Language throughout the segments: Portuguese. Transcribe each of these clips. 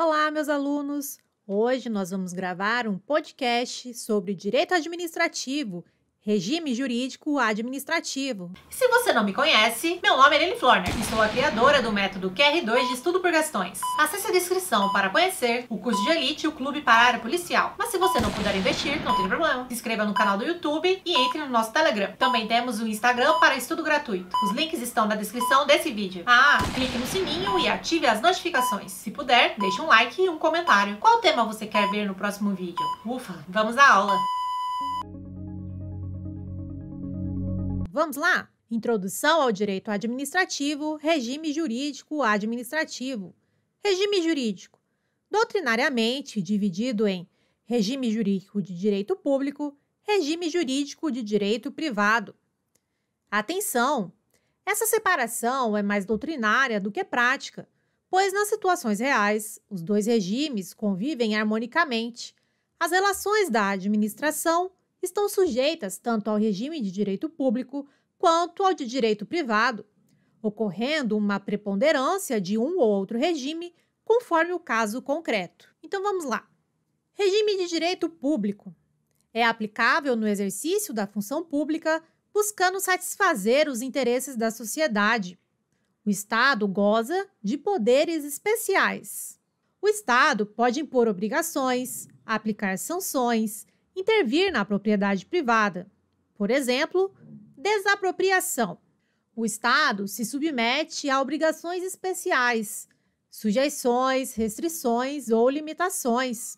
Olá, meus alunos! Hoje nós vamos gravar um podcast sobre direito administrativo, regime jurídico administrativo. Se você não me conhece, meu nome é Lili Florner e sou a criadora do método QR2 de estudo por questões. Acesse a descrição para conhecer o curso de elite e o clube para a área policial. Mas se você não puder investir, não tem problema. Se inscreva no canal do YouTube e entre no nosso Telegram. Também temos o Instagram para estudo gratuito. Os links estão na descrição desse vídeo. Clique no sininho e ative as notificações. Se puder, deixe um like e um comentário. Qual tema você quer ver no próximo vídeo? Ufa, vamos à aula! Vamos lá? Introdução ao direito administrativo, regime jurídico administrativo. Regime jurídico, doutrinariamente dividido em regime jurídico de direito público, regime jurídico de direito privado. Atenção! Essa separação é mais doutrinária do que prática, pois nas situações reais, os dois regimes convivem harmonicamente. As relações da administração estão sujeitas tanto ao regime de direito público quanto ao de direito privado, ocorrendo uma preponderância de um ou outro regime conforme o caso concreto. Então vamos lá. Regime de direito público é aplicável no exercício da função pública buscando satisfazer os interesses da sociedade. O Estado goza de poderes especiais. O Estado pode impor obrigações, aplicar sanções, intervir na propriedade privada. Por exemplo, desapropriação. O Estado se submete a obrigações especiais, sujeições, restrições ou limitações.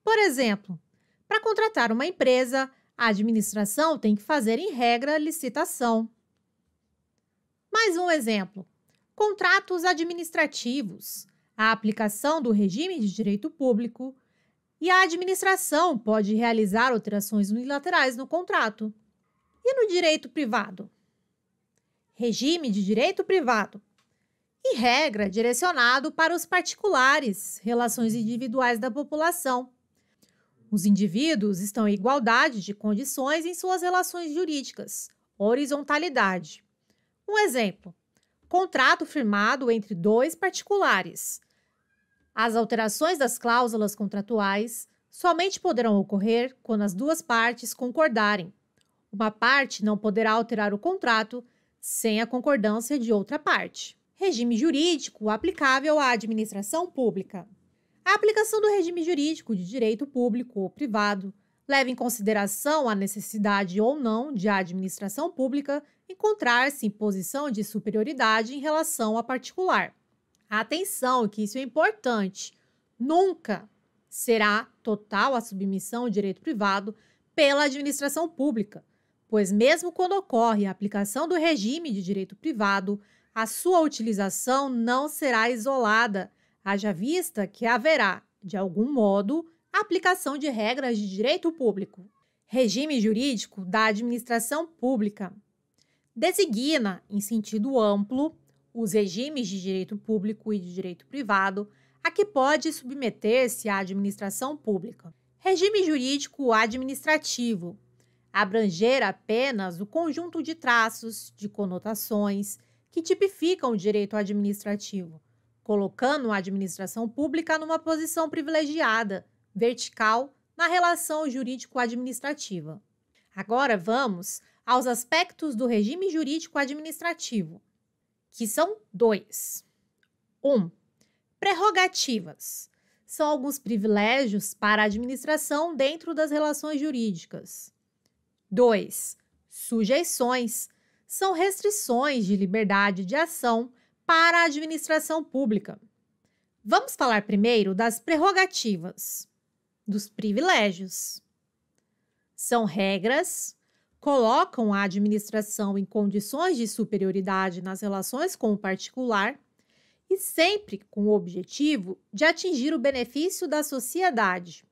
Por exemplo, para contratar uma empresa, a administração tem que fazer, em regra, licitação. Mais um exemplo: contratos administrativos, a aplicação do regime de direito público, e a administração pode realizar alterações unilaterais no contrato. E no direito privado? Regime de direito privado. Em regra, direcionado para os particulares, relações individuais da população. Os indivíduos estão em igualdade de condições em suas relações jurídicas, horizontalidade. Um exemplo: contrato firmado entre dois particulares. As alterações das cláusulas contratuais somente poderão ocorrer quando as duas partes concordarem. Uma parte não poderá alterar o contrato sem a concordância de outra parte. Regime jurídico aplicável à administração pública. A aplicação do regime jurídico de direito público ou privado leva em consideração a necessidade ou não de a administração pública encontrar-se em posição de superioridade em relação a particular. Atenção, que isso é importante. Nunca será total a submissão ao direito privado pela administração pública, pois mesmo quando ocorre a aplicação do regime de direito privado, a sua utilização não será isolada, haja vista que haverá, de algum modo, a aplicação de regras de direito público. Regime jurídico da administração pública designa, em sentido amplo, os regimes de direito público e de direito privado a que pode submeter-se a administração pública. Regime jurídico administrativo. Abranger apenas o conjunto de traços, de conotações que tipificam o direito administrativo, colocando a administração pública numa posição privilegiada, vertical, na relação jurídico-administrativa. Agora vamos aos aspectos do regime jurídico administrativo, que são 2. 1. Prerrogativas. São alguns privilégios para a administração dentro das relações jurídicas. 2. Sujeições. São restrições de liberdade de ação para a administração pública. Vamos falar primeiro das prerrogativas, dos privilégios. São regras, colocam a administração em condições de superioridade nas relações com o particular e sempre com o objetivo de atingir o benefício da sociedade.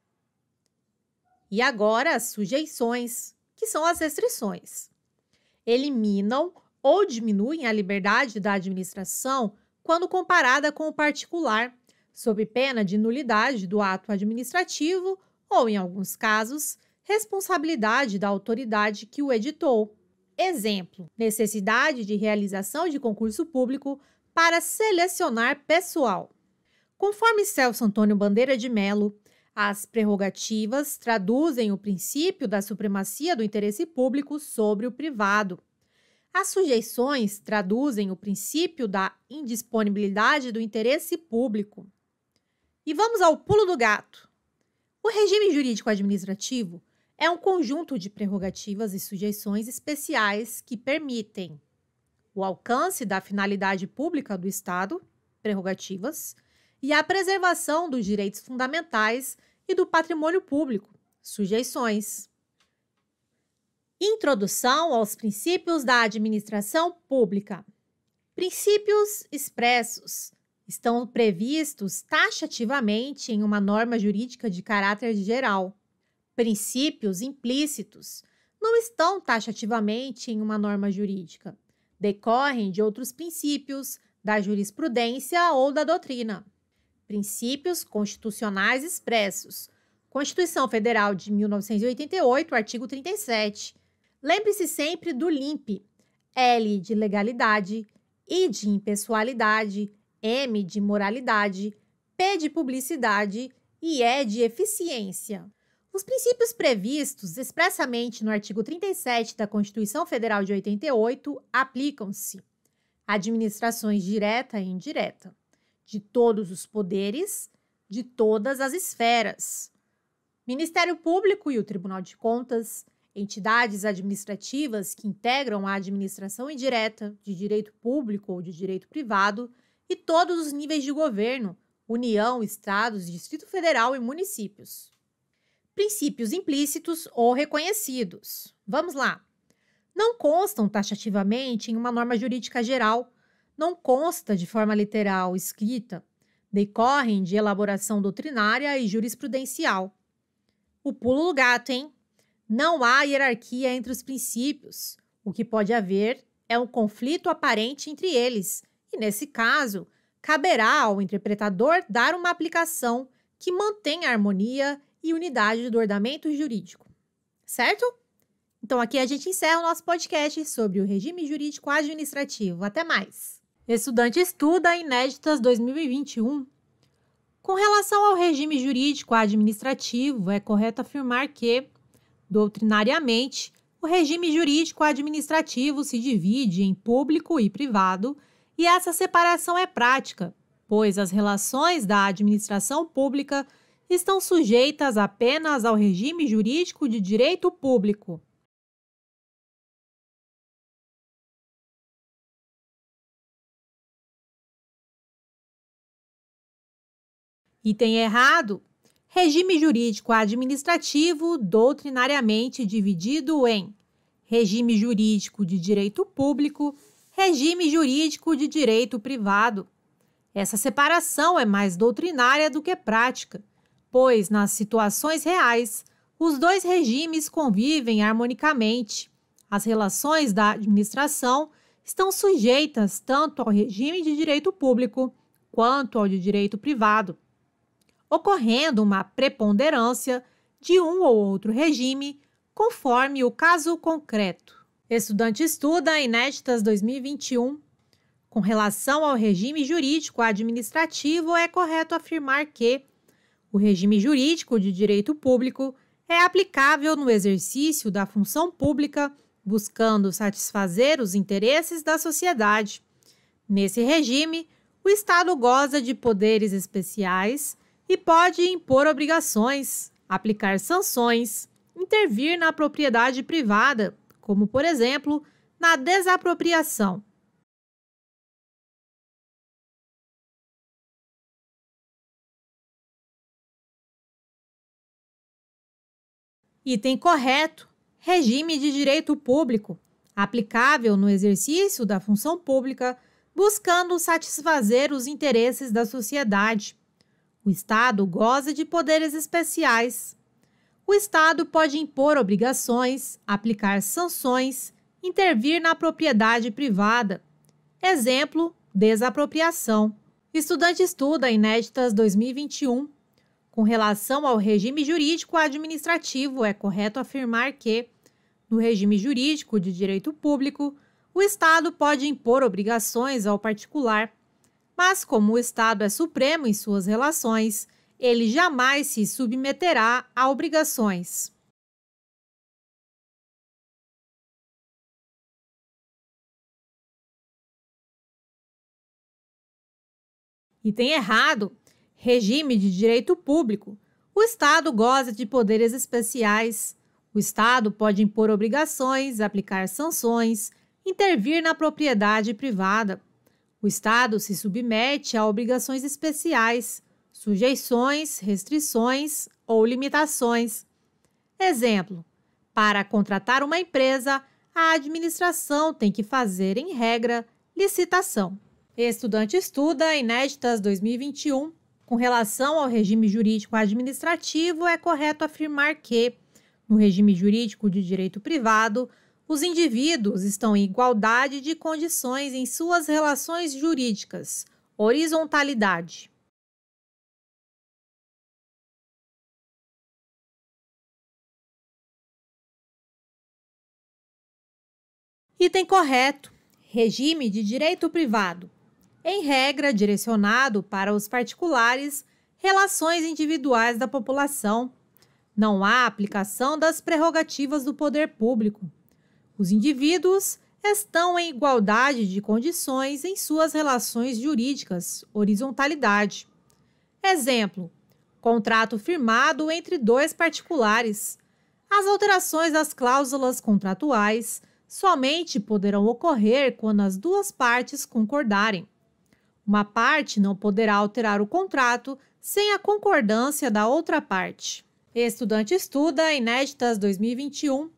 E agora as sujeições, que são as restrições. Eliminam ou diminuem a liberdade da administração quando comparada com o particular, sob pena de nulidade do ato administrativo ou, em alguns casos, responsabilidade da autoridade que o editou. Exemplo: necessidade de realização de concurso público para selecionar pessoal. Conforme Celso Antônio Bandeira de Mello, as prerrogativas traduzem o princípio da supremacia do interesse público sobre o privado. As sujeições traduzem o princípio da indisponibilidade do interesse público. E vamos ao pulo do gato. O regime jurídico administrativo é um conjunto de prerrogativas e sujeições especiais que permitem o alcance da finalidade pública do Estado, prerrogativas, e a preservação dos direitos fundamentais e do patrimônio público, sujeições. Introdução aos princípios da administração pública. Princípios expressos estão previstos taxativamente em uma norma jurídica de caráter geral. Princípios implícitos não estão taxativamente em uma norma jurídica. Decorrem de outros princípios, da jurisprudência ou da doutrina. Princípios constitucionais expressos. Constituição Federal de 1988, artigo 37. Lembre-se sempre do LIMP. L de legalidade, I de impessoalidade, M de moralidade, P de publicidade e E de eficiência. Os princípios previstos expressamente no artigo 37 da Constituição Federal de 88 aplicam-se a administrações direta e indireta, de todos os poderes, de todas as esferas. Ministério Público e o Tribunal de Contas, entidades administrativas que integram a administração indireta, de direito público ou de direito privado, e todos os níveis de governo, União, Estados, Distrito Federal e municípios. Princípios implícitos ou reconhecidos. Vamos lá. Não constam taxativamente em uma norma jurídica geral, não consta de forma literal escrita, decorrem de elaboração doutrinária e jurisprudencial. O pulo do gato, hein? Não há hierarquia entre os princípios. O que pode haver é um conflito aparente entre eles, e, nesse caso, caberá ao interpretador dar uma aplicação que mantenha a harmonia e unidade do ordenamento jurídico. Certo? Então, aqui a gente encerra o nosso podcast sobre o regime jurídico administrativo. Até mais! Estudante Estuda Inéditas 2021. Com relação ao regime jurídico administrativo, é correto afirmar que, doutrinariamente, o regime jurídico administrativo se divide em público e privado, e essa separação é prática, pois as relações da administração pública estão sujeitas apenas ao regime jurídico de direito público. Item errado. Regime jurídico administrativo doutrinariamente dividido em regime jurídico de direito público, regime jurídico de direito privado. Essa separação é mais doutrinária do que prática, pois, nas situações reais, os dois regimes convivem harmonicamente. As relações da administração estão sujeitas tanto ao regime de direito público quanto ao de direito privado, ocorrendo uma preponderância de um ou outro regime, conforme o caso concreto. Estudante Estuda Inéditas 2021. Com relação ao regime jurídico administrativo, é correto afirmar que o regime jurídico de direito público é aplicável no exercício da função pública, buscando satisfazer os interesses da sociedade. Nesse regime, o Estado goza de poderes especiais e pode impor obrigações, aplicar sanções, intervir na propriedade privada, como, por exemplo, na desapropriação. Item correto. Regime de direito público, aplicável no exercício da função pública, buscando satisfazer os interesses da sociedade. O Estado goza de poderes especiais. O Estado pode impor obrigações, aplicar sanções, intervir na propriedade privada. Exemplo, desapropriação. Estudante Estuda Inéditas 2021. Com relação ao regime jurídico administrativo, é correto afirmar que, no regime jurídico de direito público, o Estado pode impor obrigações ao particular, Mas como o Estado é supremo em suas relações, ele jamais se submeterá a obrigações. Item errado. Regime de direito público. O Estado goza de poderes especiais. O Estado pode impor obrigações, aplicar sanções, intervir na propriedade privada. O Estado se submete a obrigações especiais, sujeições, restrições ou limitações. Exemplo: para contratar uma empresa, a administração tem que fazer, em regra, licitação. Estudante estuda Inéditas 2021. Com relação ao regime jurídico administrativo, é correto afirmar que, no regime jurídico de direito privado, os indivíduos estão em igualdade de condições em suas relações jurídicas, horizontalidade. Item correto. Regime de direito privado. Em regra, direcionado para os particulares, relações individuais da população. Não há aplicação das prerrogativas do poder público. Os indivíduos estão em igualdade de condições em suas relações jurídicas, horizontalidade. Exemplo: contrato firmado entre dois particulares. As alterações das cláusulas contratuais somente poderão ocorrer quando as duas partes concordarem. Uma parte não poderá alterar o contrato sem a concordância da outra parte. Estudante estuda Inéditas 2021.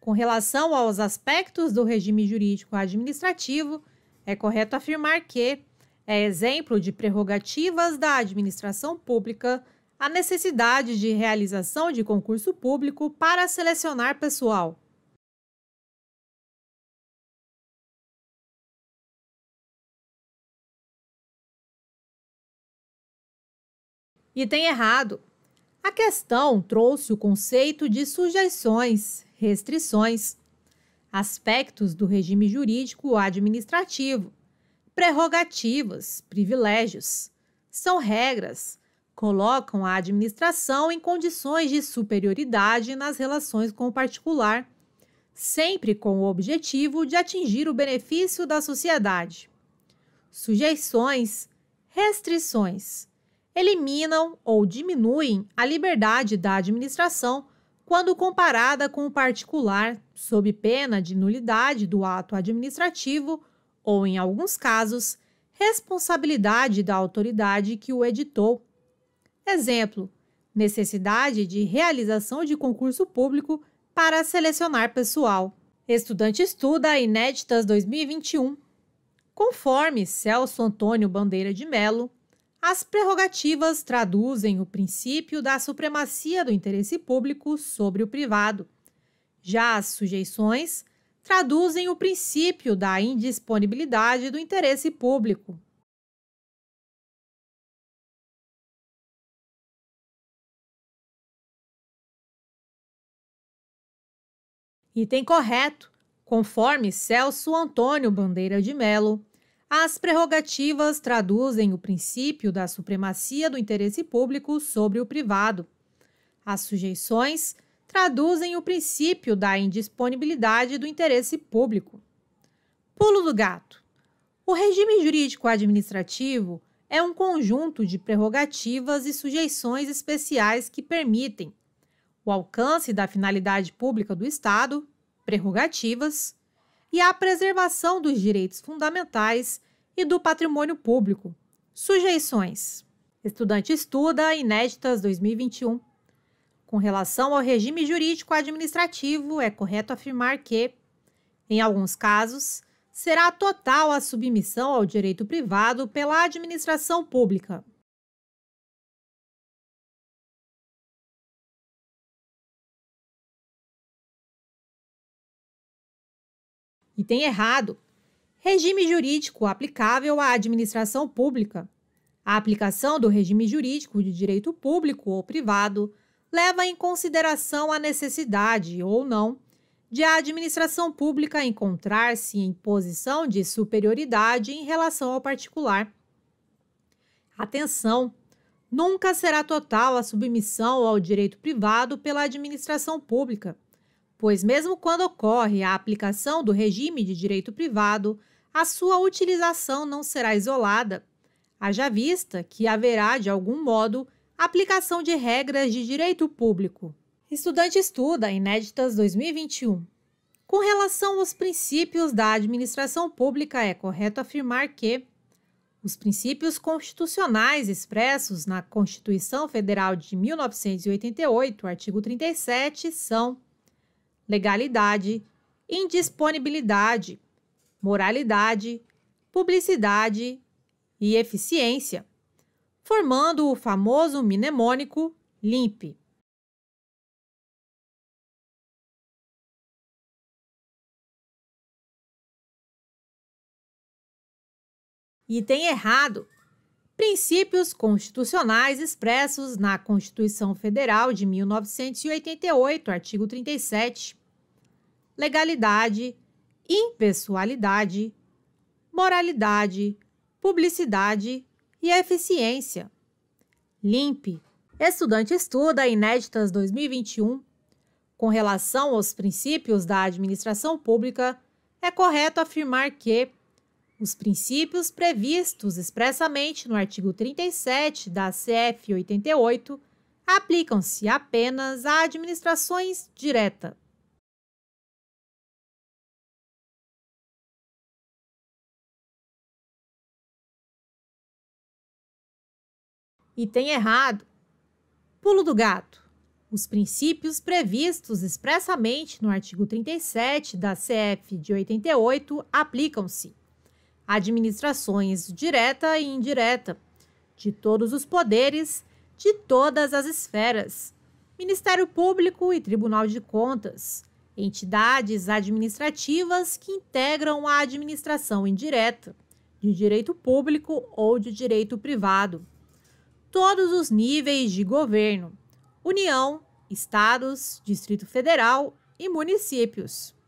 Com relação aos aspectos do regime jurídico administrativo, é correto afirmar que é exemplo de prerrogativas da administração pública a necessidade de realização de concurso público para selecionar pessoal. Item errado. A questão trouxe o conceito de sujeições, restrições, aspectos do regime jurídico administrativo, prerrogativas, privilégios. São regras, colocam a administração em condições de superioridade nas relações com o particular, sempre com o objetivo de atingir o benefício da sociedade. Sujeições, restrições. Eliminam ou diminuem a liberdade da administração quando comparada com o particular, sob pena de nulidade do ato administrativo ou, em alguns casos, responsabilidade da autoridade que o editou. Exemplo: necessidade de realização de concurso público para selecionar pessoal. Estudante estuda Inéditas 2021. Conforme Celso Antônio Bandeira de Mello, as prerrogativas traduzem o princípio da supremacia do interesse público sobre o privado. Já as sujeições traduzem o princípio da indisponibilidade do interesse público. Item correto. Conforme Celso Antônio Bandeira de Mello, as prerrogativas traduzem o princípio da supremacia do interesse público sobre o privado. As sujeições traduzem o princípio da indisponibilidade do interesse público. Pulo do gato. O regime jurídico administrativo é um conjunto de prerrogativas e sujeições especiais que permitem o alcance da finalidade pública do Estado, prerrogativas, e a preservação dos direitos fundamentais e do patrimônio público, sujeições. Estudante estuda Inéditas 2021. Com relação ao regime jurídico administrativo, é correto afirmar que, em alguns casos, será total a submissão ao direito privado pela administração pública. Item errado. Regime jurídico aplicável à administração pública. A aplicação do regime jurídico de direito público ou privado leva em consideração a necessidade, ou não, de a administração pública encontrar-se em posição de superioridade em relação ao particular. Atenção! Nunca será total a submissão ao direito privado pela administração pública, pois mesmo quando ocorre a aplicação do regime de direito privado, a sua utilização não será isolada, haja vista que haverá, de algum modo, aplicação de regras de direito público. Estudante estuda, Inéditas 2021. Com relação aos princípios da administração pública, é correto afirmar que os princípios constitucionais expressos na Constituição Federal de 1988, artigo 37, são legalidade, indisponibilidade, moralidade, publicidade e eficiência, formando o famoso mnemônico LIMP. Item errado. Princípios constitucionais expressos na Constituição Federal de 1988, artigo 37. Legalidade, impessoalidade, moralidade, publicidade e eficiência. LIMP. Estudante estuda, Inéditas 2021. Com relação aos princípios da administração pública, é correto afirmar que os princípios previstos expressamente no artigo 37 da CF 88 aplicam-se apenas a administrações diretas. Item errado. Pulo do gato. Os princípios previstos expressamente no artigo 37 da CF de 88 aplicam-se administrações direta e indireta, de todos os poderes, de todas as esferas, Ministério Público e Tribunal de Contas, entidades administrativas que integram a administração indireta, de direito público ou de direito privado, todos os níveis de governo, União, Estados, Distrito Federal e municípios.